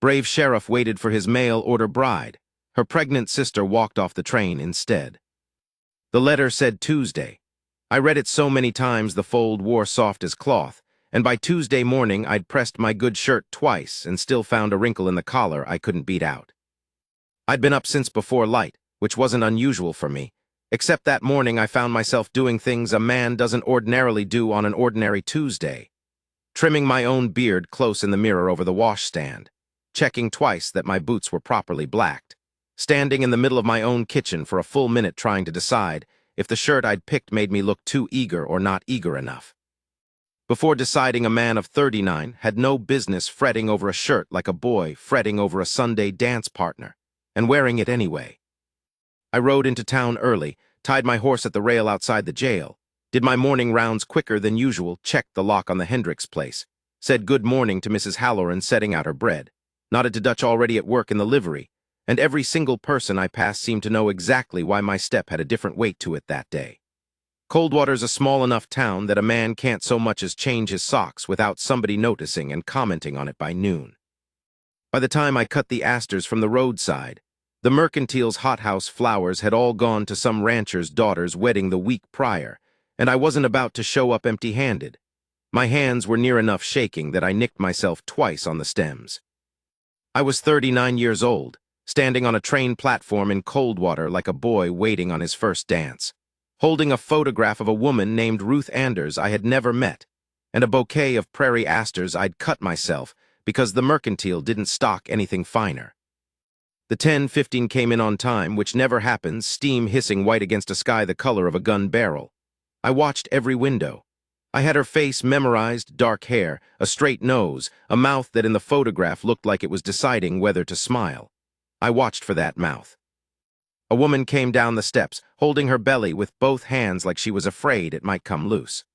brave sheriff waited for his mail-order bride. Her pregnant sister walked off the train instead. The letter said Tuesday. I read it so many times the fold wore soft as cloth, and by Tuesday morning I'd pressed my good shirt twice and still found a wrinkle in the collar I couldn't beat out. I'd been up since before light, which wasn't unusual for me, except that morning I found myself doing things a man doesn't ordinarily do on an ordinary Tuesday. Trimming my own beard close in the mirror over the washstand, checking twice that my boots were properly blacked, standing in the middle of my own kitchen for a full minute trying to decide if the shirt I'd picked made me look too eager or not eager enough. Before deciding a man of 39 had no business fretting over a shirt like a boy fretting over a Sunday dance partner, and wearing it anyway. I rode into town early, tied my horse at the rail outside the jail, did my morning rounds quicker than usual, checked the lock on the Hendricks place, said good morning to Mrs. Halloran setting out her bread, nodded to Dutch already at work in the livery, and every single person I passed seemed to know exactly why my step had a different weight to it that day. Coldwater's a small enough town that a man can't so much as change his socks without somebody noticing and commenting on it by noon. By the time I cut the asters from the roadside, the Mercantile's hothouse flowers had all gone to some rancher's daughter's wedding the week prior, and I wasn't about to show up empty-handed. My hands were near enough shaking that I nicked myself twice on the stems. I was 39 years old, standing on a train platform in Coldwater like a boy waiting on his first dance, holding a photograph of a woman named Ruth Anders I had never met, and a bouquet of prairie asters I'd cut myself because the Mercantile didn't stock anything finer. The 10:15 came in on time, which never happens, steam hissing white against a sky the color of a gun barrel. I watched every window. I had her face memorized, dark hair, a straight nose, a mouth that in the photograph looked like it was deciding whether to smile. I watched for that mouth. A woman came down the steps, holding her belly with both hands like she was afraid it might come loose.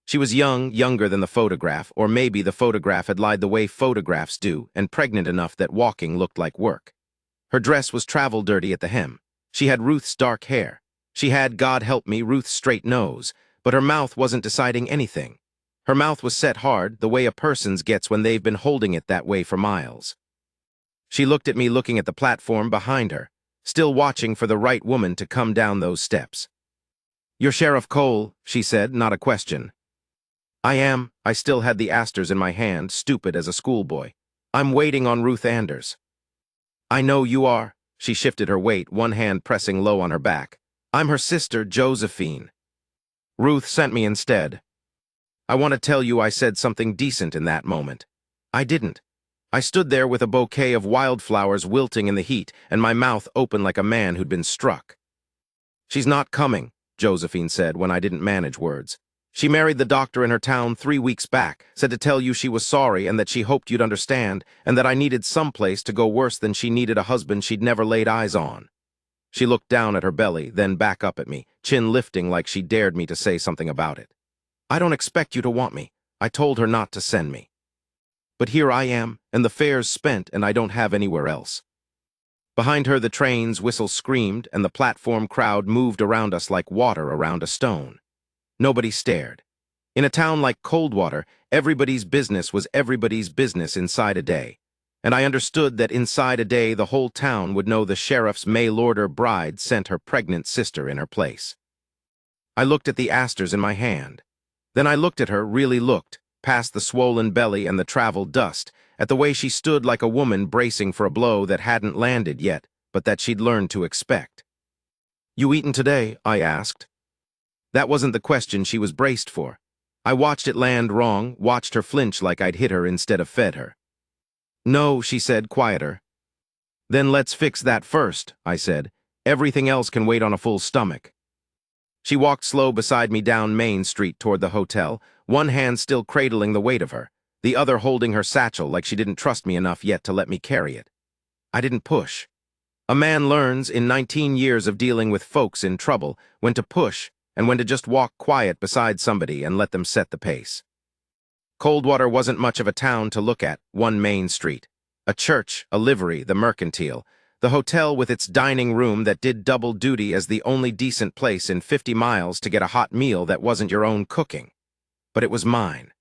She was young, younger than the photograph, or maybe the photograph had lied the way photographs do, and pregnant enough that walking looked like work. Her dress was travel dirty at the hem. She had Ruth's dark hair. She had, God help me, Ruth's straight nose, but her mouth wasn't deciding anything. Her mouth was set hard, the way a person's gets when they've been holding it that way for miles. She looked at me looking at the platform behind her, still watching for the right woman to come down those steps. "You're Sheriff Cole," she said, not a question. "I am." I still had the asters in my hand, stupid as a schoolboy. "I'm waiting on Ruth Anders." "I know you are." She shifted her weight, one hand pressing low on her back. "I'm her sister, Josephine. Ruth sent me instead." I want to tell you I said something decent in that moment. I didn't. I stood there with a bouquet of wildflowers wilting in the heat and my mouth open like a man who'd been struck. "She's not coming," Josephine said when I didn't manage words. "She married the doctor in her town 3 weeks back, said to tell you she was sorry and that she hoped you'd understand, and that I needed someplace to go worse than she needed a husband she'd never laid eyes on." She looked down at her belly, then back up at me, chin lifting like she dared me to say something about it. "I don't expect you to want me. I told her not to send me. But here I am, and the fare's spent, and I don't have anywhere else." Behind her the train's whistle screamed, and the platform crowd moved around us like water around a stone. Nobody stared. In a town like Coldwater, everybody's business was everybody's business inside a day, and I understood that inside a day the whole town would know the sheriff's mail-order bride sent her pregnant sister in her place. I looked at the asters in my hand. Then I looked at her, really looked, past the swollen belly and the travel dust, at the way she stood like a woman bracing for a blow that hadn't landed yet, but that she'd learned to expect. "You eaten today?" I asked. That wasn't the question she was braced for. I watched it land wrong, watched her flinch like I'd hit her instead of fed her. "No," she said, quieter. "Then let's fix that first," I said. "Everything else can wait on a full stomach." She walked slow beside me down Main Street toward the hotel, one hand still cradling the weight of her, the other holding her satchel like she didn't trust me enough yet to let me carry it. I didn't push. A man learns in 19 years of dealing with folks in trouble when to push and when to just walk quiet beside somebody and let them set the pace. Coldwater wasn't much of a town to look at, one Main Street. A church, a livery, the Mercantile, the hotel with its dining room that did double duty as the only decent place in 50 miles to get a hot meal that wasn't your own cooking. But it was mine.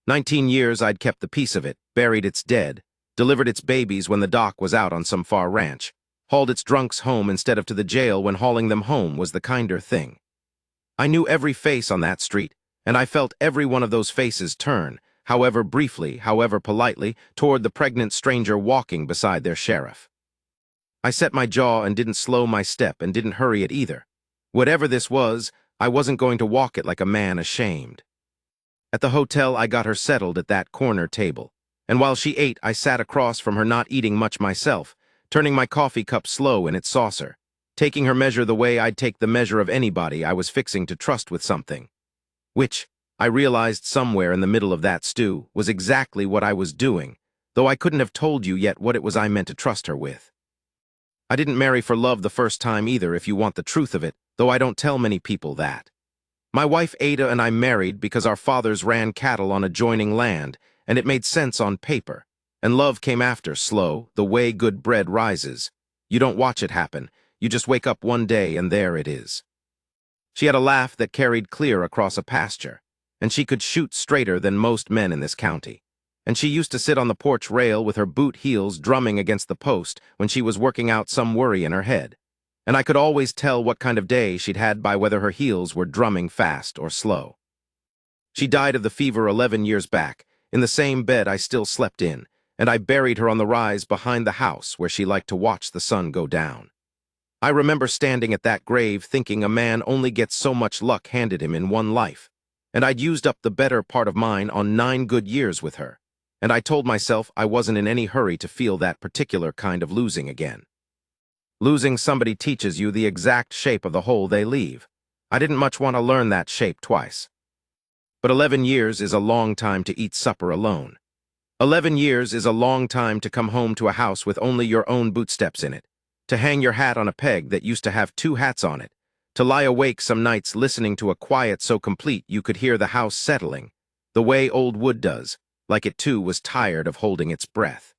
19 years I'd kept the peace of it, buried its dead, delivered its babies when the doc was out on some far ranch, hauled its drunks home instead of to the jail when hauling them home was the kinder thing. I knew every face on that street, and I felt every one of those faces turn, however briefly, however politely, toward the pregnant stranger walking beside their sheriff. I set my jaw and didn't slow my step and didn't hurry it either. Whatever this was, I wasn't going to walk it like a man ashamed. At the hotel, I got her settled at that corner table, and while she ate, I sat across from her, not eating much myself, turning my coffee cup slow in its saucer, taking her measure the way I'd take the measure of anybody I was fixing to trust with something. Which, I realized somewhere in the middle of that stew, was exactly what I was doing, though I couldn't have told you yet what it was I meant to trust her with. I didn't marry for love the first time either, if you want the truth of it, though I don't tell many people that. My wife Ada and I married because our fathers ran cattle on adjoining land, and it made sense on paper, and love came after, slow, the way good bread rises. You don't watch it happen, you just wake up one day and there it is. She had a laugh that carried clear across a pasture, and she could shoot straighter than most men in this county. And she used to sit on the porch rail with her boot heels drumming against the post when she was working out some worry in her head. And I could always tell what kind of day she'd had by whether her heels were drumming fast or slow. She died of the fever 11 years back, in the same bed I still slept in, and I buried her on the rise behind the house where she liked to watch the sun go down. I remember standing at that grave thinking a man only gets so much luck handed him in one life, and I'd used up the better part of mine on 9 good years with her, and I told myself I wasn't in any hurry to feel that particular kind of losing again. Losing somebody teaches you the exact shape of the hole they leave. I didn't much want to learn that shape twice. But 11 years is a long time to eat supper alone. 11 years is a long time to come home to a house with only your own bootsteps in it, to hang your hat on a peg that used to have 2 hats on it, to lie awake some nights listening to a quiet so complete you could hear the house settling, the way old wood does, like it too was tired of holding its breath.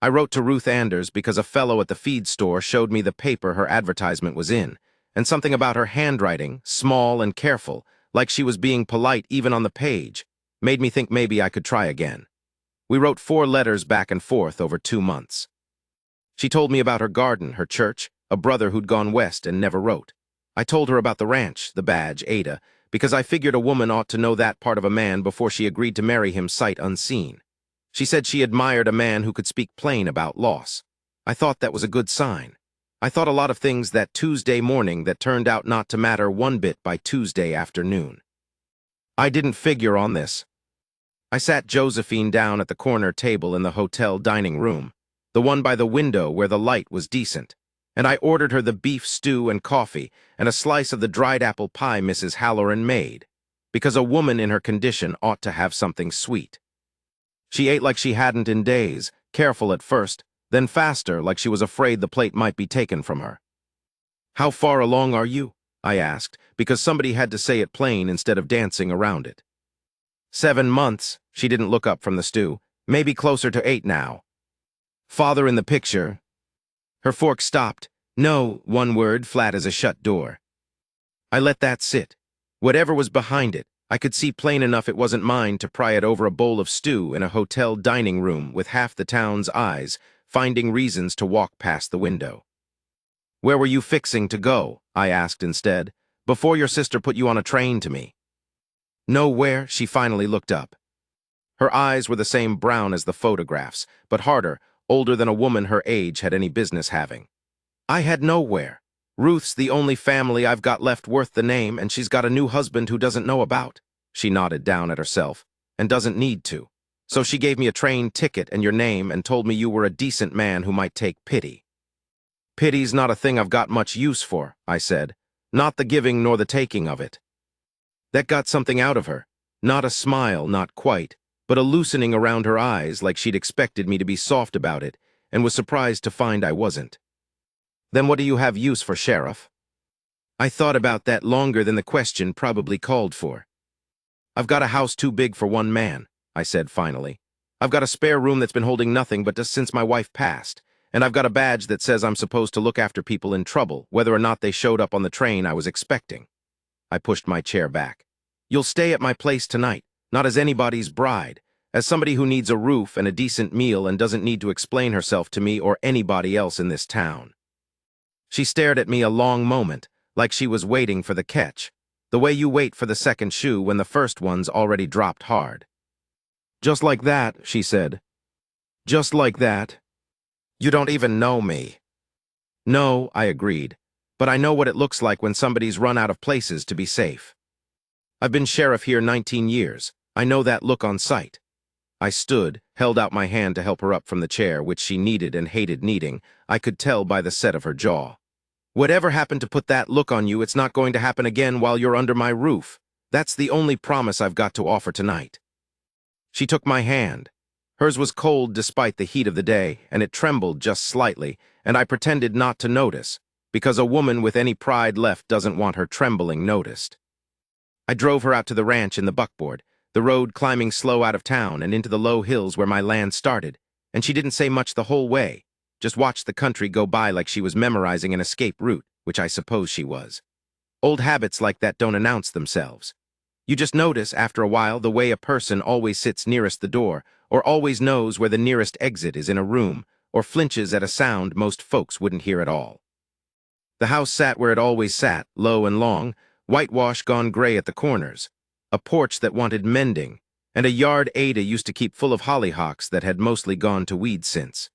I wrote to Ruth Anders because a fellow at the feed store showed me the paper her advertisement was in, and something about her handwriting, small and careful, like she was being polite even on the page, made me think maybe I could try again. We wrote 4 letters back and forth over 2 months. She told me about her garden, her church, a brother who'd gone west and never wrote. I told her about the ranch, the badge, Ada, because I figured a woman ought to know that part of a man before she agreed to marry him sight unseen. She said she admired a man who could speak plain about loss. I thought that was a good sign. I thought a lot of things that Tuesday morning that turned out not to matter one bit by Tuesday afternoon. I didn't figure on this. I sat Josephine down at the corner table in the hotel dining room, the one by the window where the light was decent, and I ordered her the beef stew and coffee and a slice of the dried apple pie Mrs. Halloran made, because a woman in her condition ought to have something sweet. She ate like she hadn't in days, careful at first, then faster like she was afraid the plate might be taken from her. "How far along are you?" I asked, because somebody had to say it plain instead of dancing around it. 7 months, she didn't look up from the stew, maybe closer to 8 now. Father in the picture. Her fork stopped. No, one word, flat as a shut door. I let that sit. Whatever was behind it, I could see plain enough it wasn't mine to pry it over a bowl of stew in a hotel dining room with half the town's eyes, finding reasons to walk past the window. "Where were you fixing to go?" I asked instead, "before your sister put you on a train to me?" "Nowhere," she finally looked up. Her eyes were the same brown as the photographs, but harder, older than a woman her age had any business having. "I had nowhere. Ruth's the only family I've got left worth the name, and she's got a new husband who doesn't know about," she nodded down at herself, "and doesn't need to. So she gave me a train ticket and your name and told me you were a decent man who might take pity." "Pity's not a thing I've got much use for," I said, "not the giving nor the taking of it." That got something out of her, not a smile, not quite, but a loosening around her eyes like she'd expected me to be soft about it and was surprised to find I wasn't. "Then what do you have use for, Sheriff?" I thought about that longer than the question probably called for. "I've got a house too big for one man," I said finally. "I've got a spare room that's been holding nothing but just since my wife passed, and I've got a badge that says I'm supposed to look after people in trouble, whether or not they showed up on the train I was expecting." I pushed my chair back. "You'll stay at my place tonight, not as anybody's bride, as somebody who needs a roof and a decent meal and doesn't need to explain herself to me or anybody else in this town. She stared at me a long moment, like she was waiting for the catch, the way you wait for the second shoe when the first one's already dropped hard. "Just like that," she said. "Just like that. You don't even know me." "No," I agreed, "but I know what it looks like when somebody's run out of places to be safe. I've been sheriff here 19 years. I know that look on sight." I stood, held out my hand to help her up from the chair, which she needed and hated needing. I could tell by the set of her jaw. "Whatever happened to put that look on you, it's not going to happen again while you're under my roof. That's the only promise I've got to offer tonight." She took my hand. Hers was cold despite the heat of the day, and it trembled just slightly, and I pretended not to notice, because a woman with any pride left doesn't want her trembling noticed. I drove her out to the ranch in the buckboard, the road climbing slow out of town and into the low hills where my land started, and she didn't say much the whole way, just watched the country go by like she was memorizing an escape route, which I suppose she was. Old habits like that don't announce themselves. You just notice, after a while, the way a person always sits nearest the door, or always knows where the nearest exit is in a room, or flinches at a sound most folks wouldn't hear at all. The house sat where it always sat, low and long, whitewash gone gray at the corners, a porch that wanted mending, and a yard Ada used to keep full of hollyhocks that had mostly gone to weed since.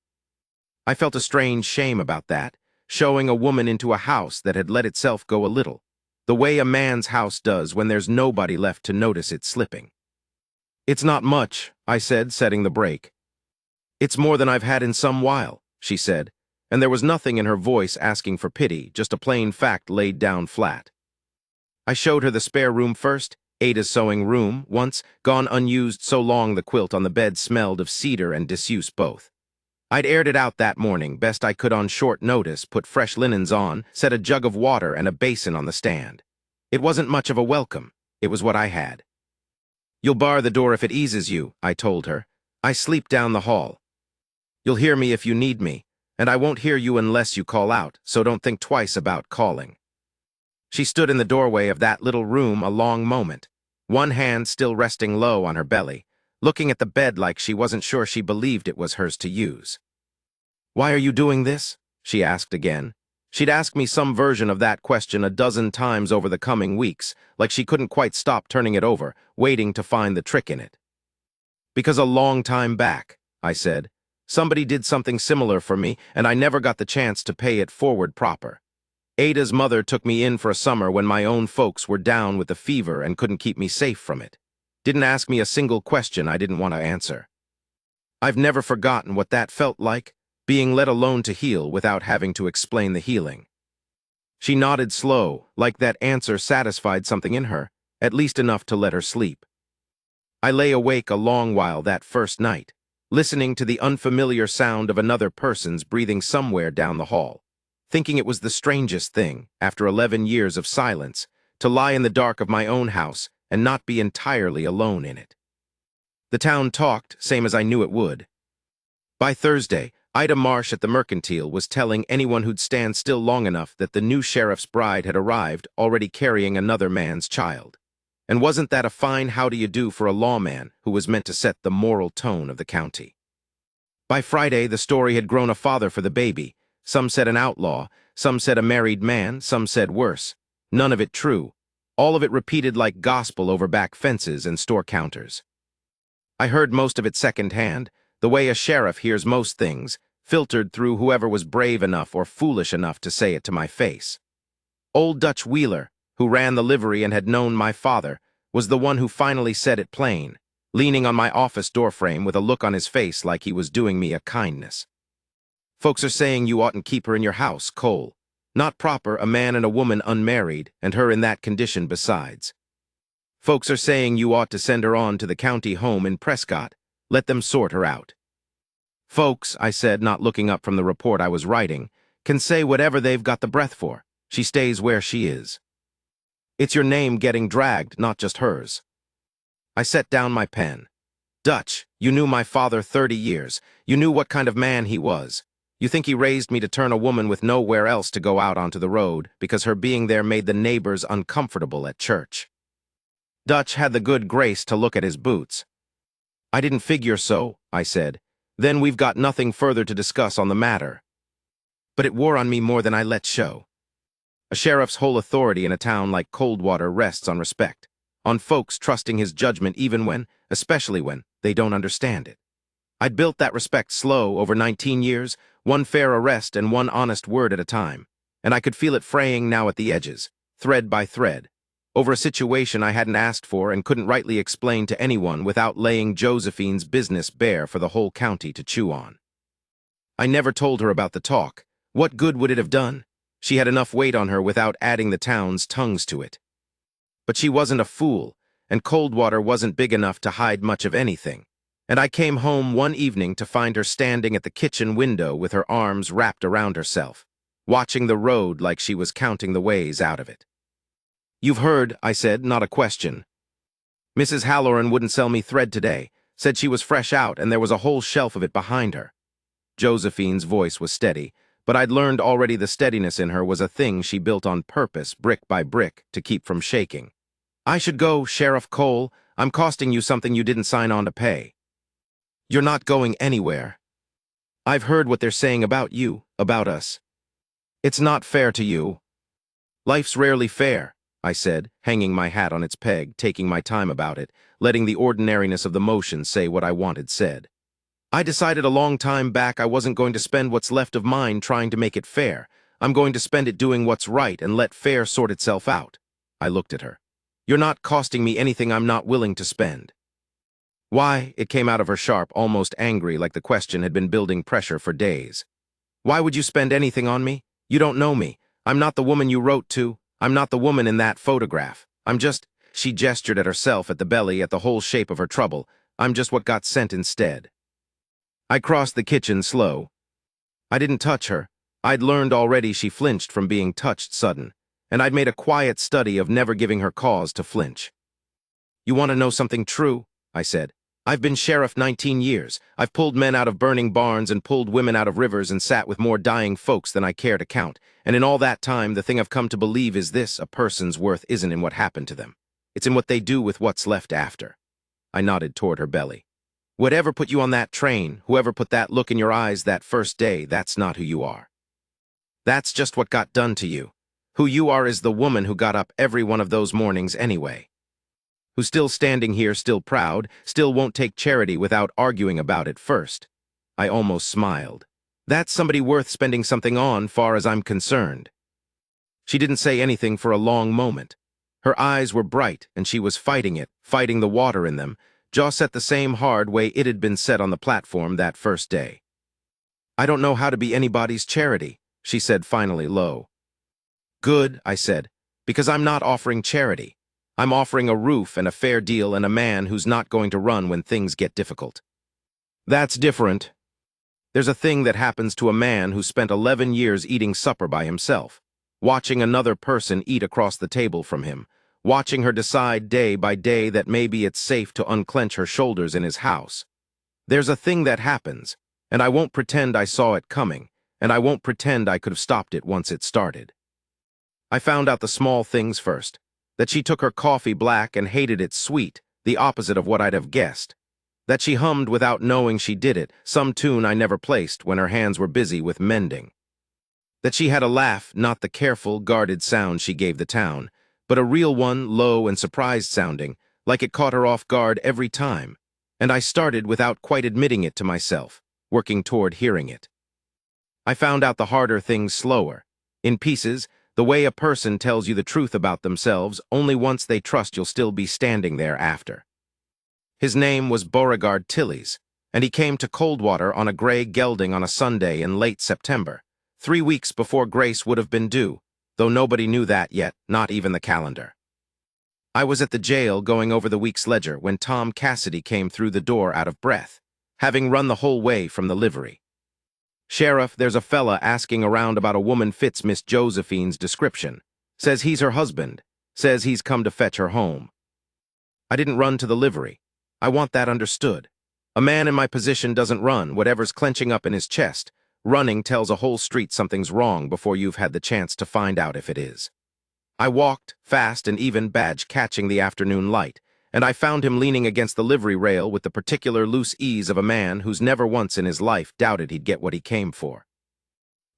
I felt a strange shame about that, showing a woman into a house that had let itself go a little, the way a man's house does when there's nobody left to notice it slipping. "It's not much," I said, setting the brake. "It's more than I've had in some while," she said, and there was nothing in her voice asking for pity, just a plain fact laid down flat. I showed her the spare room first, Ada's sewing room, once gone unused so long the quilt on the bed smelled of cedar and disuse both. I'd aired it out that morning, best I could on short notice, put fresh linens on, set a jug of water and a basin on the stand. It wasn't much of a welcome. It was what I had. "You'll bar the door if it eases you," I told her. "I sleep down the hall. You'll hear me if you need me, and I won't hear you unless you call out, so don't think twice about calling." She stood in the doorway of that little room a long moment, one hand still resting low on her belly, looking at the bed like she wasn't sure she believed it was hers to use. "Why are you doing this?" she asked again. She'd asked me some version of that question a dozen times over the coming weeks, like she couldn't quite stop turning it over, waiting to find the trick in it. "Because a long time back," I said, "somebody did something similar for me, and I never got the chance to pay it forward proper. Ada's mother took me in for a summer when my own folks were down with the fever and couldn't keep me safe from it. Didn't ask me a single question I didn't want to answer. I've never forgotten what that felt like, being let alone to heal without having to explain the healing." She nodded slow, like that answer satisfied something in her, at least enough to let her sleep. I lay awake a long while that first night, listening to the unfamiliar sound of another person's breathing somewhere down the hall, thinking it was the strangest thing, after 11 years of silence, to lie in the dark of my own house and not be entirely alone in it. The town talked, same as I knew it would. By Thursday, Ida Marsh at the Mercantile was telling anyone who'd stand still long enough that the new sheriff's bride had arrived, already carrying another man's child. And wasn't that a fine how-do-you-do for a lawman who was meant to set the moral tone of the county? By Friday, the story had grown a father for the baby. Some said an outlaw, some said a married man, some said worse. None of it true. All of it repeated like gospel over back fences and store counters. I heard most of it secondhand, the way a sheriff hears most things, filtered through whoever was brave enough or foolish enough to say it to my face. Old Dutch Wheeler, who ran the livery and had known my father, was the one who finally said it plain, leaning on my office doorframe with a look on his face like he was doing me a kindness. "Folks are saying you oughtn't keep her in your house, Cole. Not proper, a man and a woman unmarried, and her in that condition besides. Folks are saying you ought to send her on to the county home in Prescott. Let them sort her out." "Folks," I said, not looking up from the report I was writing, "can say whatever they've got the breath for. She stays where she is. It's your name getting dragged, not just hers." I set down my pen. "Dutch, you knew my father 30 years. You knew what kind of man he was. You think he raised me to turn a woman with nowhere else to go out onto the road because her being there made the neighbors uncomfortable at church." Dutch had the good grace to look at his boots. I didn't figure so, I said. Then we've got nothing further to discuss on the matter. But it wore on me more than I let show. A sheriff's whole authority in a town like Coldwater rests on respect, on folks trusting his judgment even when, especially when, they don't understand it. I'd built that respect slow over 19 years, one fair arrest and one honest word at a time, and I could feel it fraying now at the edges, thread by thread, over a situation I hadn't asked for and couldn't rightly explain to anyone without laying Josephine's business bare for the whole county to chew on. I never told her about the talk. What good would it have done? She had enough weight on her without adding the town's tongues to it. But she wasn't a fool, and Coldwater wasn't big enough to hide much of anything. And I came home one evening to find her standing at the kitchen window with her arms wrapped around herself, watching the road like she was counting the ways out of it. "You've heard," I said, not a question. "Mrs. Halloran wouldn't sell me thread today, said she was fresh out and there was a whole shelf of it behind her." Josephine's voice was steady, but I'd learned already the steadiness in her was a thing she built on purpose, brick by brick, to keep from shaking. "I should go, Sheriff Cole. I'm costing you something you didn't sign on to pay." "You're not going anywhere. I've heard what they're saying about you, about us. It's not fair to you." "Life's rarely fair," I said, hanging my hat on its peg, taking my time about it, letting the ordinariness of the motion say what I wanted said. "I decided a long time back I wasn't going to spend what's left of mine trying to make it fair. I'm going to spend it doing what's right and let fair sort itself out." I looked at her. "You're not costing me anything I'm not willing to spend." "Why?" It came out of her sharp, almost angry, like the question had been building pressure for days. "Why would you spend anything on me? You don't know me. I'm not the woman you wrote to. I'm not the woman in that photograph. I'm just—" She gestured at herself, at the belly, at the whole shape of her trouble. "I'm just what got sent instead." I crossed the kitchen slow. I didn't touch her. I'd learned already she flinched from being touched sudden, and I'd made a quiet study of never giving her cause to flinch. "You want to know something true?" I said. "I've been sheriff 19 years. I've pulled men out of burning barns and pulled women out of rivers and sat with more dying folks than I care to count. And in all that time, the thing I've come to believe is this: a person's worth isn't in what happened to them. It's in what they do with what's left after." I nodded toward her belly. "Whatever put you on that train, whoever put that look in your eyes that first day, that's not who you are. That's just what got done to you. Who you are is the woman who got up every one of those mornings anyway. Who's still standing here, still proud, still won't take charity without arguing about it first." I almost smiled. "That's somebody worth spending something on, far as I'm concerned." She didn't say anything for a long moment. Her eyes were bright, and she was fighting it, fighting the water in them, jaw set the same hard way it had been set on the platform that first day. "I don't know how to be anybody's charity," she said finally, low. "Good," I said, "because I'm not offering charity. I'm offering a roof and a fair deal and a man who's not going to run when things get difficult." "That's different. There's a thing that happens to a man who spent 11 years eating supper by himself, watching another person eat across the table from him, watching her decide day by day that maybe it's safe to unclench her shoulders in his house. There's a thing that happens, and I won't pretend I saw it coming, and I won't pretend I could have stopped it once it started. I found out the small things first, that she took her coffee black and hated it sweet, the opposite of what I'd have guessed. That she hummed without knowing she did it, some tune I never placed when her hands were busy with mending. That she had a laugh, not the careful, guarded sound she gave the town, but a real one, low and surprised sounding, like it caught her off guard every time, and I started without quite admitting it to myself, working toward hearing it. I found out the harder things slower, in pieces, the way a person tells you the truth about themselves only once they trust you'll still be standing there after. His name was Beauregard Tillys, and he came to Coldwater on a gray gelding on a Sunday in late September, 3 weeks before Grace would have been due, though nobody knew that yet, not even the calendar. I was at the jail going over the week's ledger when Tom Cassidy came through the door out of breath, having run the whole way from the livery. "Sheriff, there's a fella asking around about a woman fits Miss Josephine's description. Says he's her husband. Says he's come to fetch her home." I didn't run to the livery. I want that understood. A man in my position doesn't run, whatever's clenching up in his chest. Running tells a whole street something's wrong before you've had the chance to find out if it is. I walked, fast and even badge catching the afternoon light, and I found him leaning against the livery rail with the particular loose ease of a man who's never once in his life doubted he'd get what he came for.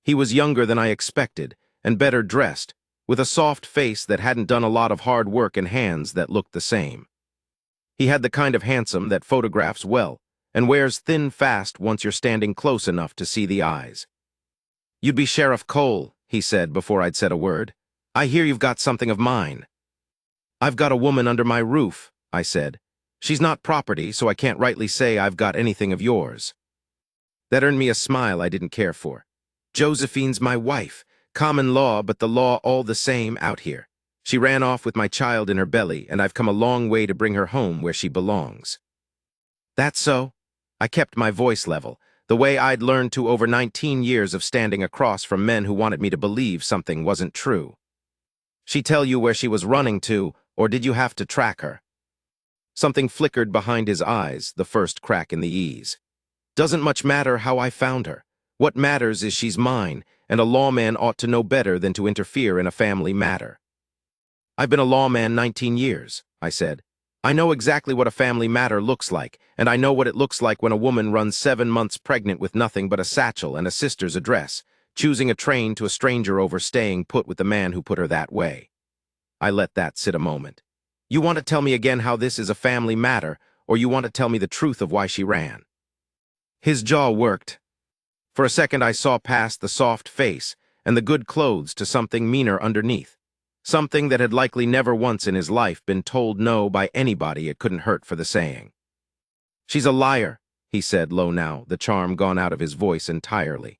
He was younger than I expected, and better dressed, with a soft face that hadn't done a lot of hard work and hands that looked the same. He had the kind of handsome that photographs well, and wears thin fast once you're standing close enough to see the eyes. "You'd be Sheriff Cole," he said before I'd said a word. "I hear you've got something of mine." "I've got a woman under my roof," I said. "She's not property, so I can't rightly say I've got anything of yours." That earned me a smile I didn't care for. "Josephine's my wife. Common law, but the law all the same out here. She ran off with my child in her belly, and I've come a long way to bring her home where she belongs." "That's so?" I kept my voice level, the way I'd learned to over 19 years of standing across from men who wanted me to believe something wasn't true. "She tell you where she was running to, or did you have to track her?" Something flickered behind his eyes, the first crack in the ease. "Doesn't much matter how I found her. What matters is she's mine, and a lawman ought to know better than to interfere in a family matter." "I've been a lawman 19 years, I said. "I know exactly what a family matter looks like, and I know what it looks like when a woman runs 7 months pregnant with nothing but a satchel and a sister's address, choosing a train to a stranger over staying put with the man who put her that way." I let that sit a moment. "You want to tell me again how this is a family matter, or you want to tell me the truth of why she ran?" His jaw worked. For a second I saw past the soft face and the good clothes to something meaner underneath. Something that had likely never once in his life been told no by anybody it couldn't hurt for the saying. "She's a liar," he said low now, the charm gone out of his voice entirely.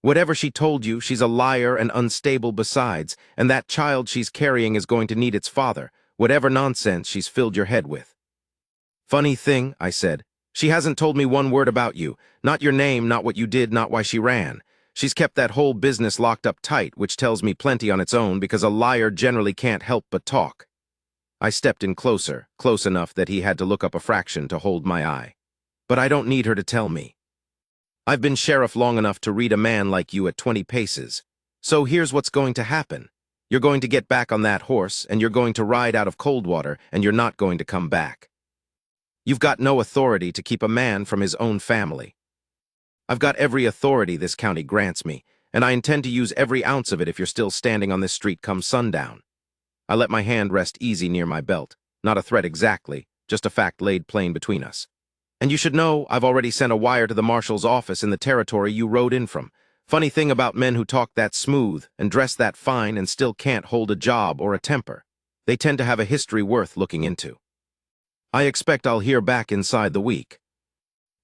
"Whatever she told you, she's a liar and unstable besides, and that child she's carrying is going to need its father, whatever nonsense she's filled your head with." "Funny thing," I said. "She hasn't told me one word about you, not your name, not what you did, not why she ran. She's kept that whole business locked up tight, which tells me plenty on its own because a liar generally can't help but talk." I stepped in closer, close enough that he had to look up a fraction to hold my eye. "But I don't need her to tell me. I've been sheriff long enough to read a man like you at 20 paces. So here's what's going to happen. You're going to get back on that horse, and you're going to ride out of Coldwater, and you're not going to come back. You've got no authority to keep a man from his own family. I've got every authority this county grants me, and I intend to use every ounce of it if you're still standing on this street come sundown." I let my hand rest easy near my belt. Not a threat exactly, just a fact laid plain between us. "And you should know I've already sent a wire to the marshal's office in the territory you rode in from. Funny thing about men who talk that smooth and dress that fine and still can't hold a job or a temper. They tend to have a history worth looking into. I expect I'll hear back inside the week."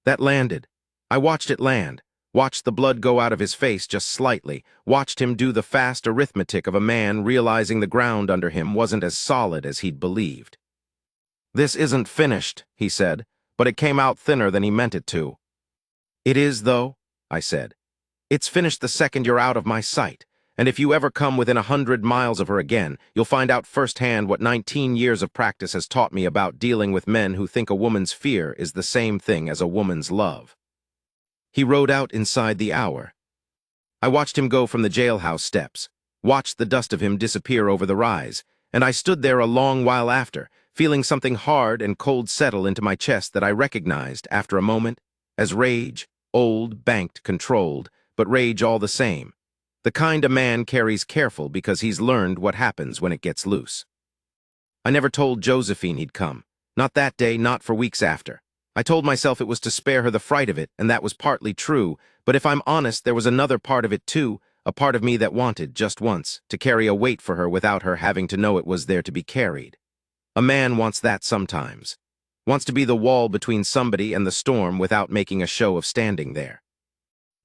That landed. I watched it land, watched the blood go out of his face just slightly, watched him do the fast arithmetic of a man realizing the ground under him wasn't as solid as he'd believed. "This isn't finished," he said, but it came out thinner than he meant it to. "It is, though," I said. "It's finished the second you're out of my sight, and if you ever come within 100 miles of her again, you'll find out firsthand what 19 years of practice has taught me about dealing with men who think a woman's fear is the same thing as a woman's love." He rode out inside the hour. I watched him go from the jailhouse steps, watched the dust of him disappear over the rise, and I stood there a long while after, feeling something hard and cold settle into my chest that I recognized, after a moment, as rage, old, banked, controlled, but rage all the same. The kind a man carries careful because he's learned what happens when it gets loose. I never told Josephine he'd come. Not that day, not for weeks after. I told myself it was to spare her the fright of it, and that was partly true, but if I'm honest, there was another part of it too, a part of me that wanted, just once, to carry a weight for her without her having to know it was there to be carried. A man wants that sometimes. Wants to be the wall between somebody and the storm without making a show of standing there.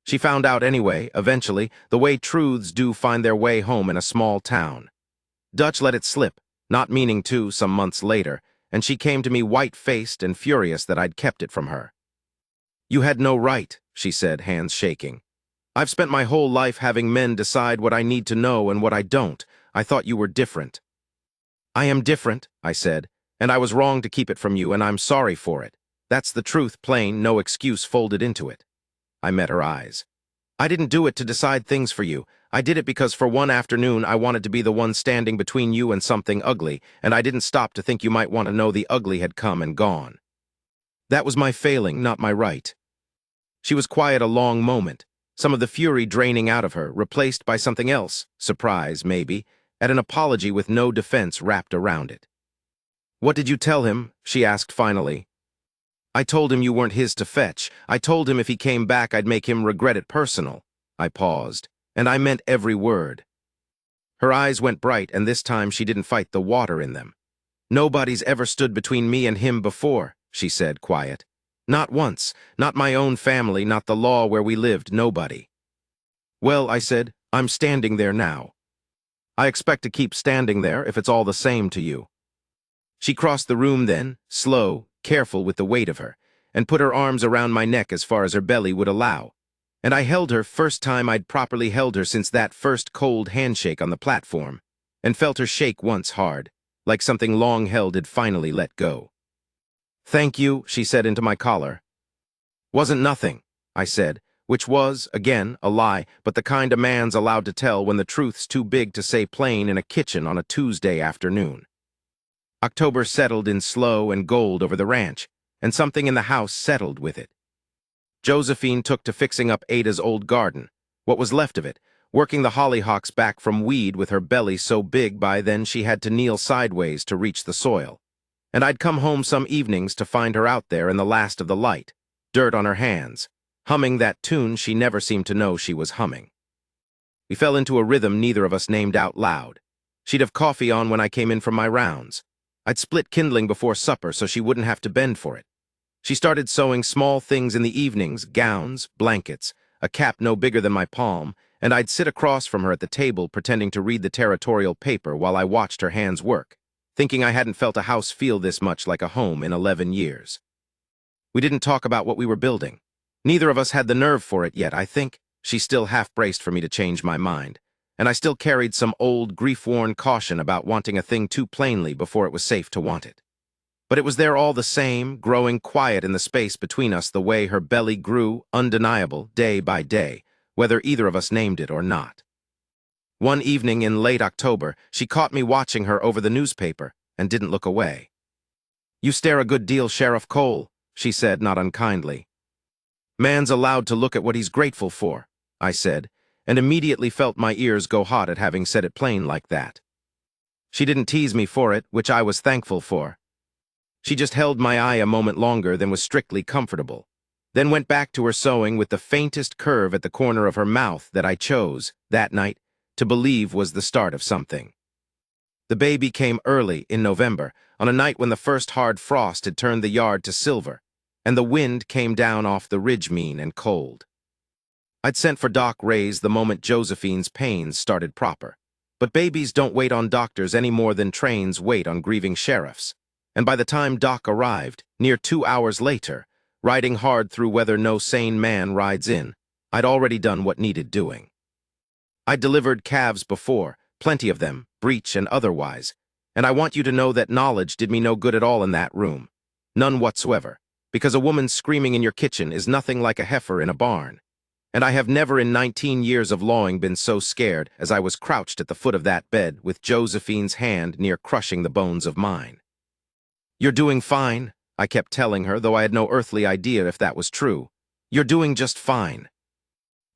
She found out anyway, eventually, the way truths do find their way home in a small town. Dutch let it slip, not meaning to, some months later, and she came to me white-faced and furious that I'd kept it from her. "You had no right," she said, hands shaking. "I've spent my whole life having men decide what I need to know and what I don't. I thought you were different." "I am different," I said, "and I was wrong to keep it from you, and I'm sorry for it. That's the truth, plain, no excuse folded into it." I met her eyes. I didn't do it to decide things for you. I did it because for one afternoon I wanted to be the one standing between you and something ugly, and I didn't stop to think you might want to know the ugly had come and gone. That was my failing, not my right. She was quiet a long moment, some of the fury draining out of her, replaced by something else, surprise, maybe, at an apology with no defense wrapped around it. "What did you tell him?" she asked finally. "I told him you weren't his to fetch. I told him if he came back I'd make him regret it personal." I paused, and I meant every word. Her eyes went bright, and this time she didn't fight the water in them. "Nobody's ever stood between me and him before," she said, quiet. "Not once. Not my own family, not the law where we lived, nobody." "Well," I said, "I'm standing there now. I expect to keep standing there if it's all the same to you." She crossed the room then, slow, careful with the weight of her, and put her arms around my neck as far as her belly would allow. And I held her, first time I'd properly held her since that first cold handshake on the platform, and felt her shake once hard, like something long held had finally let go. "Thank you," she said into my collar. "Wasn't nothing," I said, which was, again, a lie, but the kind a man's allowed to tell when the truth's too big to say plain in a kitchen on a Tuesday afternoon. October settled in slow and gold over the ranch, and something in the house settled with it. Josephine took to fixing up Ada's old garden, what was left of it, working the hollyhocks back from weed with her belly so big by then she had to kneel sideways to reach the soil. And I'd come home some evenings to find her out there in the last of the light, dirt on her hands, humming that tune she never seemed to know she was humming. We fell into a rhythm neither of us named out loud. She'd have coffee on when I came in from my rounds. I'd split kindling before supper so she wouldn't have to bend for it. She started sewing small things in the evenings, gowns, blankets, a cap no bigger than my palm, and I'd sit across from her at the table pretending to read the territorial paper while I watched her hands work, thinking I hadn't felt a house feel this much like a home in 11 years. We didn't talk about what we were building. Neither of us had the nerve for it yet, I think. She still half-braced for me to change my mind, and I still carried some old, grief-worn caution about wanting a thing too plainly before it was safe to want it. But it was there all the same, growing quiet in the space between us the way her belly grew, undeniable, day by day, whether either of us named it or not. One evening in late October, she caught me watching her over the newspaper and didn't look away. "You stare a good deal, Sheriff Cole," she said, not unkindly. "Man's allowed to look at what he's grateful for," I said, and immediately felt my ears go hot at having said it plain like that. She didn't tease me for it, which I was thankful for. She just held my eye a moment longer than was strictly comfortable, then went back to her sewing with the faintest curve at the corner of her mouth that I chose, that night, to believe was the start of something. The baby came early in November, on a night when the first hard frost had turned the yard to silver, and the wind came down off the ridge mean and cold. I'd sent for Doc Ray's the moment Josephine's pains started proper, but babies don't wait on doctors any more than trains wait on grieving sheriffs. And by the time Doc arrived, near 2 hours later, riding hard through weather no sane man rides in, I'd already done what needed doing. I'd delivered calves before, plenty of them, breech and otherwise, and I want you to know that knowledge did me no good at all in that room. None whatsoever, because a woman screaming in your kitchen is nothing like a heifer in a barn. And I have never in 19 years of lawing been so scared as I was crouched at the foot of that bed with Josephine's hand near crushing the bones of mine. "You're doing fine," I kept telling her, though I had no earthly idea if that was true. "You're doing just fine."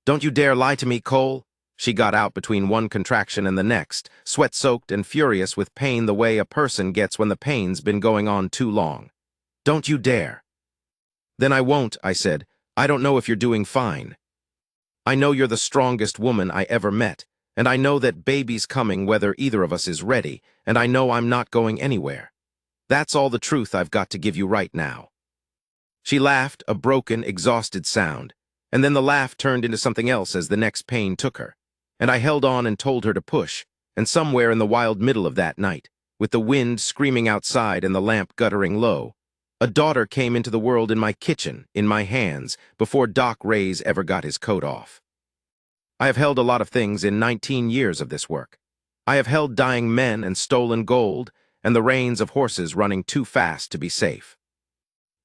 "Don't you dare lie to me, Cole," she got out between one contraction and the next, sweat-soaked and furious with pain the way a person gets when the pain's been going on too long. "Don't you dare." "Then I won't," I said. "I don't know if you're doing fine. I know you're the strongest woman I ever met, and I know that baby's coming whether either of us is ready, and I know I'm not going anywhere. That's all the truth I've got to give you right now." She laughed, a broken, exhausted sound, and then the laugh turned into something else as the next pain took her, and I held on and told her to push, and somewhere in the wild middle of that night, with the wind screaming outside and the lamp guttering low, a daughter came into the world in my kitchen, in my hands, before Doc Ray's ever got his coat off. I have held a lot of things in 19 years of this work. I have held dying men and stolen gold, and the reins of horses running too fast to be safe.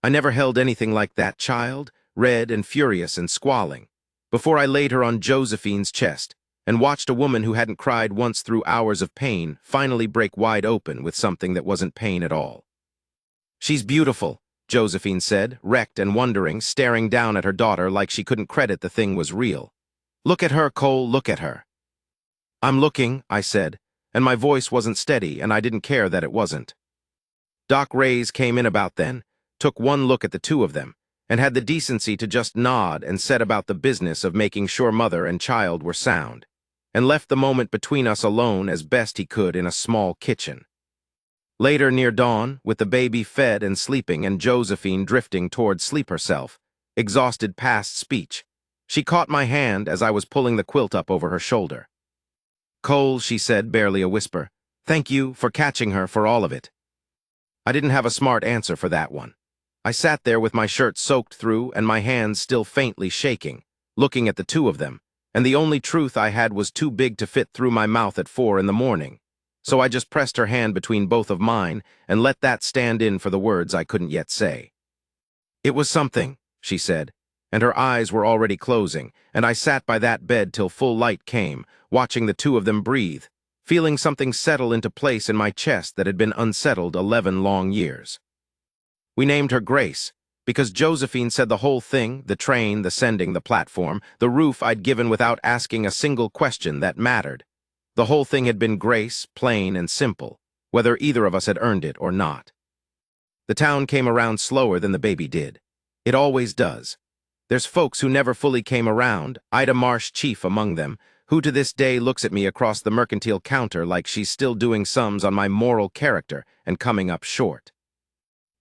I never held anything like that child, red and furious and squalling, before I laid her on Josephine's chest and watched a woman who hadn't cried once through hours of pain finally break wide open with something that wasn't pain at all. "She's beautiful," Josephine said, wrecked and wondering, staring down at her daughter like she couldn't credit the thing was real. "Look at her, Cole, look at her." "I'm looking," I said, and my voice wasn't steady, and I didn't care that it wasn't. Doc Rays came in about then, took one look at the two of them, and had the decency to just nod and set about the business of making sure mother and child were sound, and left the moment between us alone as best he could in a small kitchen. Later, near dawn, with the baby fed and sleeping and Josephine drifting toward sleep herself, exhausted past speech, she caught my hand as I was pulling the quilt up over her shoulder. "Cole," she said, barely a whisper, "thank you for catching her for all of it." I didn't have a smart answer for that one. I sat there with my shirt soaked through and my hands still faintly shaking, looking at the two of them, and the only truth I had was too big to fit through my mouth at 4 in the morning. So I just pressed her hand between both of mine and let that stand in for the words I couldn't yet say. "It was something," she said, and her eyes were already closing, and I sat by that bed till full light came, watching the two of them breathe, feeling something settle into place in my chest that had been unsettled 11 long years. We named her Grace, because Josephine said the whole thing, the train, the sending, the platform, the roof I'd given without asking a single question that mattered. The whole thing had been Grace, plain and simple, whether either of us had earned it or not. The town came around slower than the baby did. It always does. There's folks who never fully came around, Ida Marsh chief among them, who to this day looks at me across the mercantile counter like she's still doing sums on my moral character and coming up short.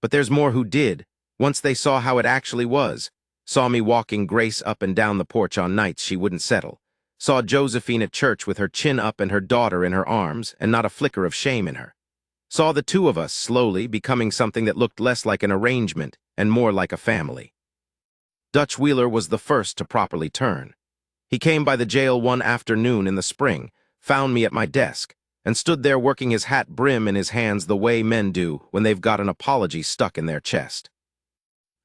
But there's more who did, once they saw how it actually was, saw me walking Grace up and down the porch on nights she wouldn't settle, saw Josephine at church with her chin up and her daughter in her arms and not a flicker of shame in her, saw the two of us slowly becoming something that looked less like an arrangement and more like a family. Dutch Wheeler was the first to properly turn. He came by the jail one afternoon in the spring, found me at my desk, and stood there working his hat brim in his hands the way men do when they've got an apology stuck in their chest.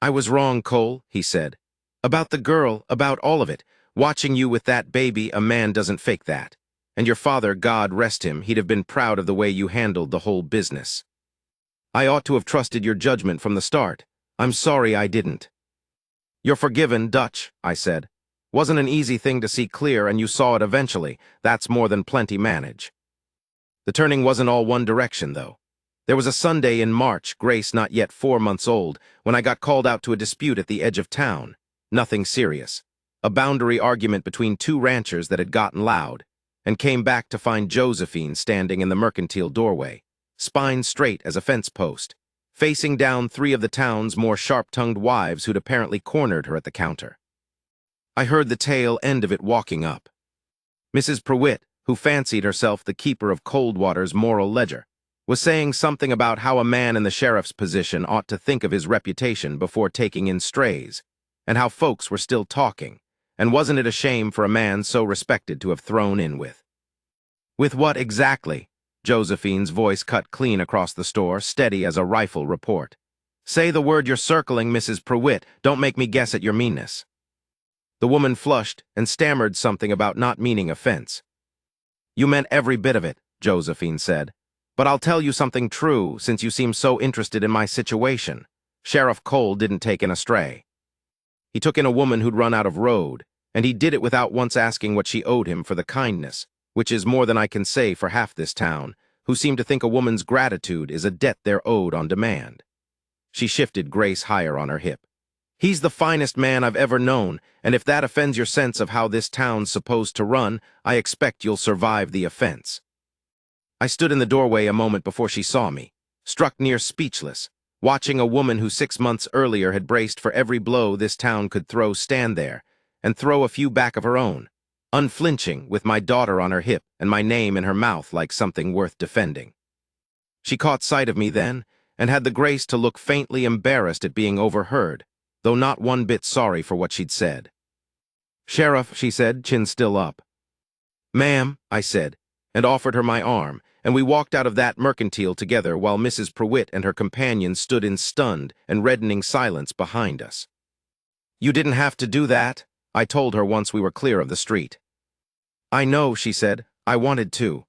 "I was wrong, Cole," he said. "About the girl, about all of it. Watching you with that baby, a man doesn't fake that. And your father, God rest him, he'd have been proud of the way you handled the whole business. I ought to have trusted your judgment from the start. I'm sorry I didn't." "You're forgiven, Dutch," I said. "Wasn't an easy thing to see clear, and you saw it eventually. That's more than plenty manage." The turning wasn't all one direction, though. There was a Sunday in March, Grace not yet 4 months old, when I got called out to a dispute at the edge of town. Nothing serious. A boundary argument between two ranchers that had gotten loud, and came back to find Josephine standing in the mercantile doorway, spine straight as a fence post, facing down 3 of the town's more sharp-tongued wives who'd apparently cornered her at the counter. I heard the tail end of it walking up. Mrs. Prewitt, who fancied herself the keeper of Coldwater's moral ledger, was saying something about how a man in the sheriff's position ought to think of his reputation before taking in strays, and how folks were still talking, and wasn't it a shame for a man so respected to have thrown in with. "With what exactly?" Josephine's voice cut clean across the store, steady as a rifle report. "Say the word you're circling, Mrs. Prewitt. Don't make me guess at your meanness." The woman flushed and stammered something about not meaning offense. "You meant every bit of it," Josephine said. "But I'll tell you something true, since you seem so interested in my situation. Sheriff Cole didn't take in a stray. He took in a woman who'd run out of road, and he did it without once asking what she owed him for the kindness, which is more than I can say for half this town, who seem to think a woman's gratitude is a debt they're owed on demand." She shifted Grace higher on her hip. "He's the finest man I've ever known, and if that offends your sense of how this town's supposed to run, I expect you'll survive the offense." I stood in the doorway a moment before she saw me, struck near speechless, watching a woman who 6 months earlier had braced for every blow this town could throw stand there, and throw a few back of her own, unflinching with my daughter on her hip and my name in her mouth like something worth defending. She caught sight of me then, and had the grace to look faintly embarrassed at being overheard, though not one bit sorry for what she'd said. "Sheriff," she said, chin still up. "Ma'am," I said, and offered her my arm, and we walked out of that mercantile together while Mrs. Prewitt and her companion stood in stunned and reddening silence behind us. "You didn't have to do that," I told her once we were clear of the street. I know, she said. I wanted to.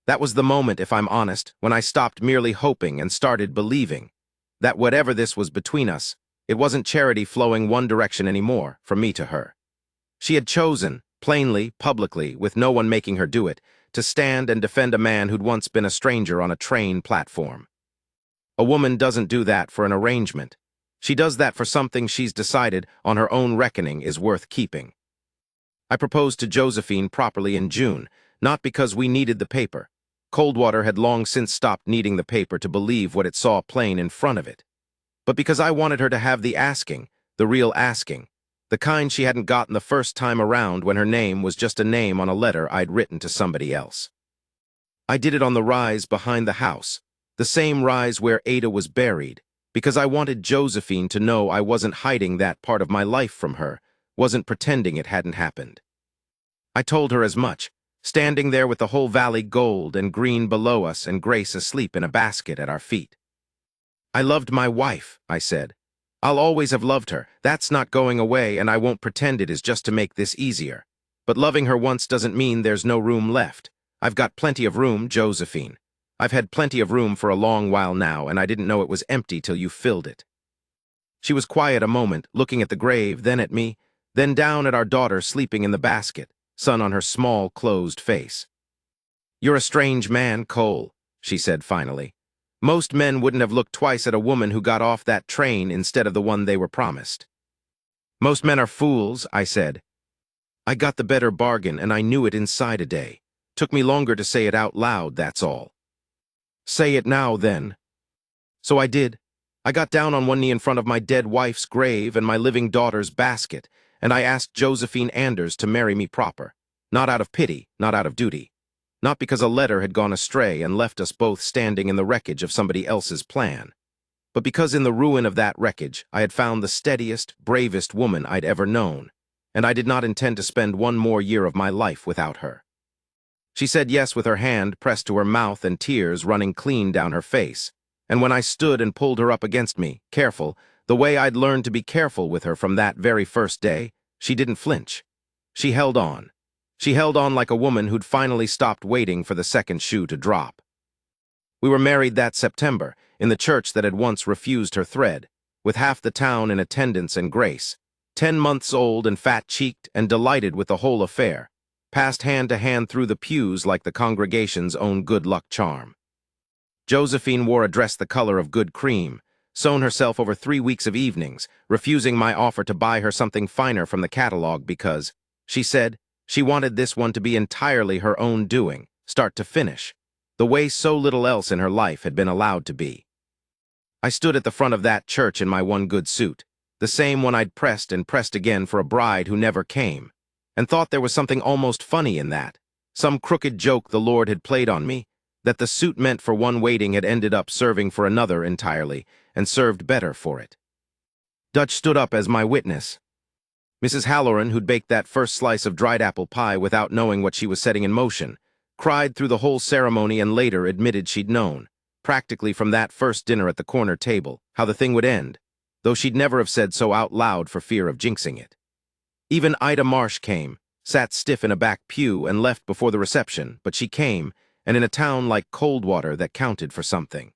That was the moment, if I'm honest, when I stopped merely hoping and started believing that whatever this was between us, it wasn't charity flowing one direction anymore, from me to her. She had chosen, plainly, publicly, with no one making her do it, to stand and defend a man who'd once been a stranger on a train platform. A woman doesn't do that for an arrangement. She does that for something she's decided, on her own reckoning, is worth keeping. I proposed to Josephine properly in June, not because we needed the paper. Coldwater had long since stopped needing the paper to believe what it saw plain in front of it, but because I wanted her to have the asking, the real asking, the kind she hadn't gotten the first time around when her name was just a name on a letter I'd written to somebody else. I did it on the rise behind the house, the same rise where Ada was buried, because I wanted Josephine to know I wasn't hiding that part of my life from her, wasn't pretending it hadn't happened. I told her as much, standing there with the whole valley gold and green below us and Grace asleep in a basket at our feet. I loved my wife, I said. I'll always have loved her. That's not going away, and I won't pretend it is just to make this easier. But loving her once doesn't mean there's no room left. I've got plenty of room, Josephine. I've had plenty of room for a long while now, and I didn't know it was empty till you filled it. She was quiet a moment, looking at the grave, then at me, then down at our daughter sleeping in the basket, sun on her small, closed face. You're a strange man, Cole, she said finally. Most men wouldn't have looked twice at a woman who got off that train instead of the one they were promised. Most men are fools, I said. I got the better bargain, and I knew it inside a day. Took me longer to say it out loud, that's all. Say it now, then. So I did. I got down on one knee in front of my dead wife's grave and my living daughter's basket, and I asked Josephine Anders to marry me proper. Not out of pity, not out of duty. Not because a letter had gone astray and left us both standing in the wreckage of somebody else's plan, but because in the ruin of that wreckage I had found the steadiest, bravest woman I'd ever known, and I did not intend to spend one more year of my life without her. She said yes with her hand pressed to her mouth and tears running clean down her face, and when I stood and pulled her up against me, careful, the way I'd learned to be careful with her from that very first day, she didn't flinch. She held on. She held on like a woman who'd finally stopped waiting for the second shoe to drop. We were married that September, in the church that had once refused her thread, with half the town in attendance and Grace, 10 months old and fat-cheeked and delighted with the whole affair, passed hand to hand through the pews like the congregation's own good luck charm. Josephine wore a dress the color of good cream, sewn herself over 3 weeks of evenings, refusing my offer to buy her something finer from the catalog because, she said, she wanted this one to be entirely her own doing, start to finish, the way so little else in her life had been allowed to be. I stood at the front of that church in my one good suit, the same one I'd pressed and pressed again for a bride who never came, and thought there was something almost funny in that, some crooked joke the Lord had played on me, that the suit meant for one waiting had ended up serving for another entirely, and served better for it. Dutch stood up as my witness. Mrs. Halloran, who'd baked that first slice of dried apple pie without knowing what she was setting in motion, cried through the whole ceremony and later admitted she'd known, practically from that first dinner at the corner table, how the thing would end, though she'd never have said so out loud for fear of jinxing it. Even Ida Marsh came, sat stiff in a back pew and left before the reception, but she came, and in a town like Coldwater that counted for something.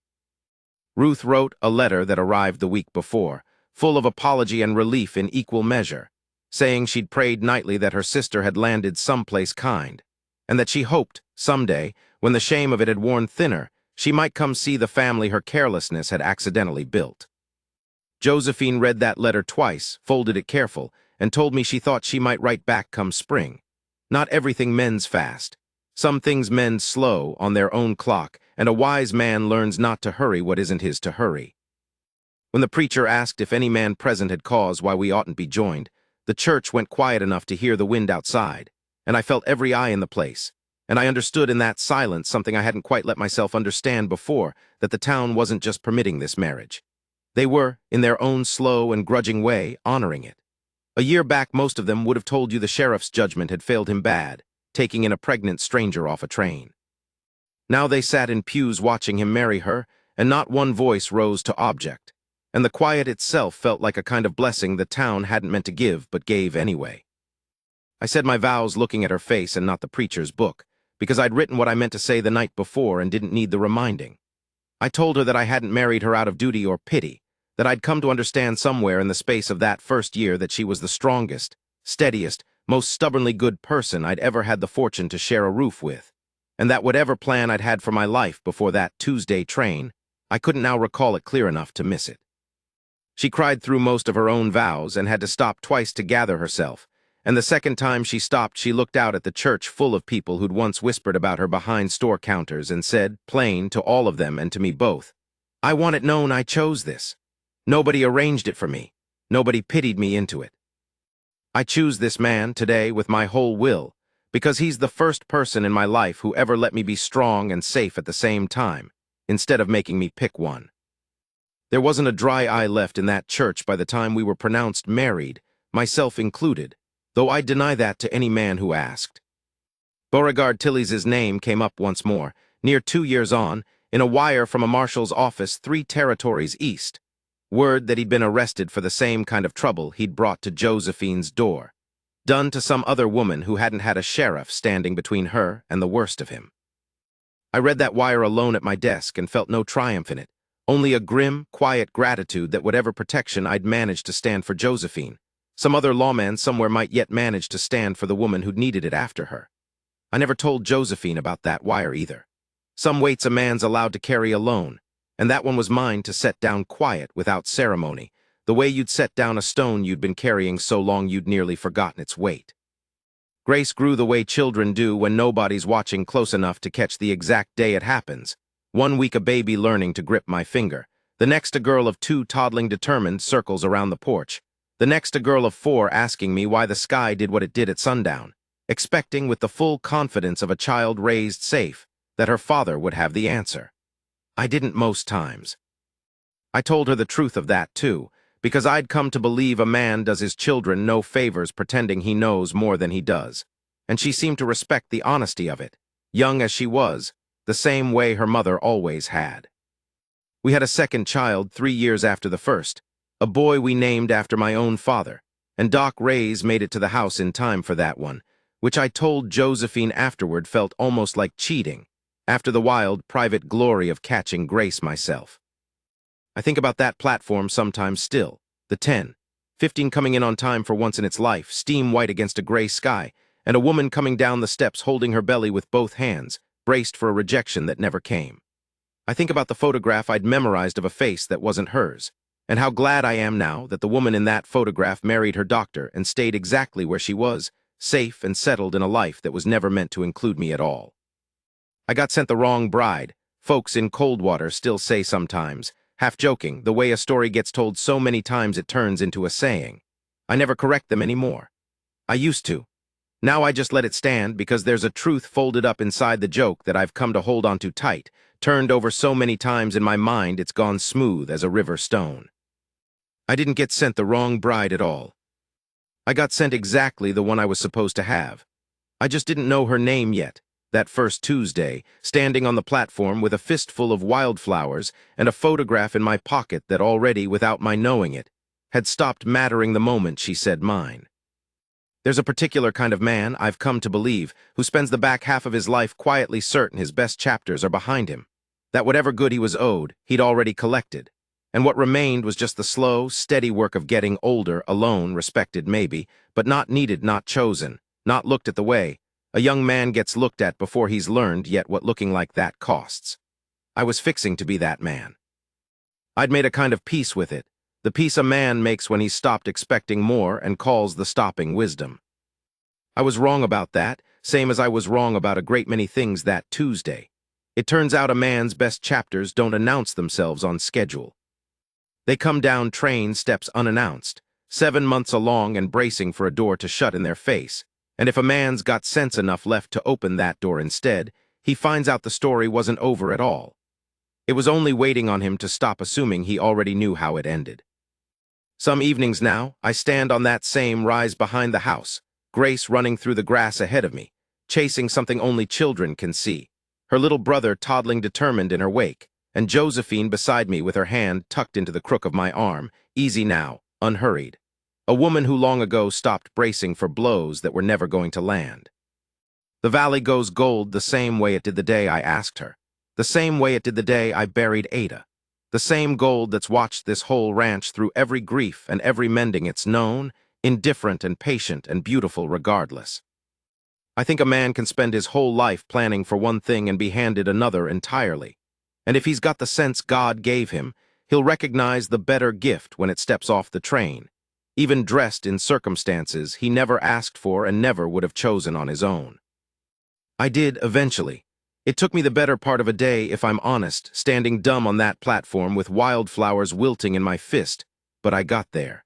Ruth wrote a letter that arrived the week before, full of apology and relief in equal measure, saying she'd prayed nightly that her sister had landed someplace kind, and that she hoped, someday, when the shame of it had worn thinner, she might come see the family her carelessness had accidentally built. Josephine read that letter twice, folded it careful, and told me she thought she might write back come spring. Not everything mends fast. Some things mend slow, on their own clock, and a wise man learns not to hurry what isn't his to hurry. When the preacher asked if any man present had cause why we oughtn't be joined, the church went quiet enough to hear the wind outside, and I felt every eye in the place, and I understood in that silence something I hadn't quite let myself understand before, that the town wasn't just permitting this marriage. They were, in their own slow and grudging way, honoring it. A year back, most of them would have told you the sheriff's judgment had failed him bad, taking in a pregnant stranger off a train. Now they sat in pews watching him marry her, and not one voice rose to object, and the quiet itself felt like a kind of blessing the town hadn't meant to give but gave anyway. I said my vows looking at her face and not the preacher's book, because I'd written what I meant to say the night before and didn't need the reminding. I told her that I hadn't married her out of duty or pity, that I'd come to understand somewhere in the space of that first year that she was the strongest, steadiest, most stubbornly good person I'd ever had the fortune to share a roof with, and that whatever plan I'd had for my life before that Tuesday train, I couldn't now recall it clear enough to miss it. She cried through most of her own vows and had to stop twice to gather herself, and the second time she stopped she looked out at the church full of people who'd once whispered about her behind store counters and said, plain to all of them and to me both, "I want it known I chose this. Nobody arranged it for me. Nobody pitied me into it. I choose this man today with my whole will, because he's the first person in my life who ever let me be strong and safe at the same time, instead of making me pick one." There wasn't a dry eye left in that church by the time we were pronounced married, myself included, though I'd deny that to any man who asked. Beauregard Tilley's name came up once more, near 2 years on, in a wire from a marshal's office 3 territories east. Word that he'd been arrested for the same kind of trouble he'd brought to Josephine's door, done to some other woman who hadn't had a sheriff standing between her and the worst of him. I read that wire alone at my desk and felt no triumph in it, only a grim, quiet gratitude that whatever protection I'd managed to stand for Josephine, some other lawman somewhere might yet manage to stand for the woman who'd needed it after her. I never told Josephine about that wire either. Some weights a man's allowed to carry alone, and that one was mine to set down quiet, without ceremony, the way you'd set down a stone you'd been carrying so long you'd nearly forgotten its weight. Grace grew the way children do when nobody's watching close enough to catch the exact day it happens. 1 week a baby learning to grip my finger, the next a girl of 2 toddling determined circles around the porch, the next a girl of 4 asking me why the sky did what it did at sundown, expecting with the full confidence of a child raised safe that her father would have the answer. I didn't most times. I told her the truth of that too, because I'd come to believe a man does his children no favors pretending he knows more than he does, and she seemed to respect the honesty of it, young as she was, the same way her mother always had. We had a second child 3 years after the first, a boy we named after my own father, and Doc Ray's made it to the house in time for that one, which I told Josephine afterward felt almost like cheating, after the wild, private glory of catching Grace myself. I think about that platform sometimes still, the 10, 15 coming in on time for once in its life, steam white against a gray sky, and a woman coming down the steps holding her belly with both hands, braced for a rejection that never came. I think about the photograph I'd memorized of a face that wasn't hers, and how glad I am now that the woman in that photograph married her doctor and stayed exactly where she was, safe and settled in a life that was never meant to include me at all. I got sent the wrong bride, folks in Coldwater still say sometimes, half joking, the way a story gets told so many times it turns into a saying. I never correct them anymore. I used to. Now I just let it stand because there's a truth folded up inside the joke that I've come to hold onto tight, turned over so many times in my mind it's gone smooth as a river stone. I didn't get sent the wrong bride at all. I got sent exactly the one I was supposed to have. I just didn't know her name yet. That first Tuesday, standing on the platform with a fistful of wildflowers and a photograph in my pocket that already, without my knowing it, had stopped mattering the moment she said mine. There's a particular kind of man, I've come to believe, who spends the back half of his life quietly certain his best chapters are behind him, that whatever good he was owed, he'd already collected, and what remained was just the slow, steady work of getting older, alone, respected maybe, but not needed, not chosen, not looked at the way a young man gets looked at before he's learned yet what looking like that costs. I was fixing to be that man. I'd made a kind of peace with it, the peace a man makes when he's stopped expecting more and calls the stopping wisdom. I was wrong about that, same as I was wrong about a great many things that Tuesday. It turns out a man's best chapters don't announce themselves on schedule. They come down train steps unannounced, 7 months along and bracing for a door to shut in their face. And if a man's got sense enough left to open that door instead, he finds out the story wasn't over at all. It was only waiting on him to stop assuming he already knew how it ended. Some evenings now, I stand on that same rise behind the house, Grace running through the grass ahead of me, chasing something only children can see, her little brother toddling determined in her wake, and Josephine beside me with her hand tucked into the crook of my arm, easy now, unhurried. A woman who long ago stopped bracing for blows that were never going to land. The valley goes gold the same way it did the day I asked her. The same way it did the day I buried Ada. The same gold that's watched this whole ranch through every grief and every mending it's known, indifferent and patient and beautiful regardless. I think a man can spend his whole life planning for one thing and be handed another entirely. And if he's got the sense God gave him, he'll recognize the better gift when it steps off the train, even dressed in circumstances he never asked for and never would have chosen on his own. I did eventually. It took me the better part of a day, if I'm honest, standing dumb on that platform with wildflowers wilting in my fist, but I got there.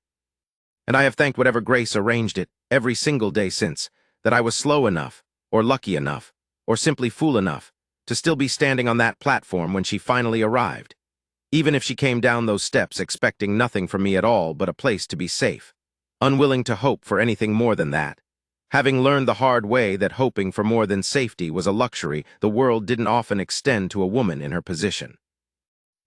And I have thanked whatever grace arranged it every single day since, that I was slow enough, or lucky enough, or simply fool enough, to still be standing on that platform when she finally arrived, even if she came down those steps expecting nothing from me at all but a place to be safe, unwilling to hope for anything more than that. Having learned the hard way that hoping for more than safety was a luxury the world didn't often extend to a woman in her position.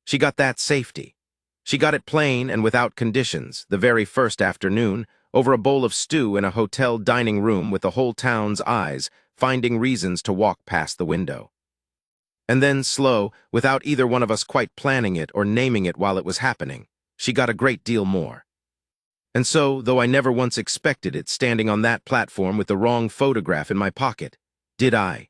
She got that safety. She got it plain and without conditions, the very first afternoon, over a bowl of stew in a hotel dining room with the whole town's eyes, finding reasons to walk past the window. And then, slow, without either one of us quite planning it or naming it while it was happening, she got a great deal more. And so, though I never once expected it, standing on that platform with the wrong photograph in my pocket, did I,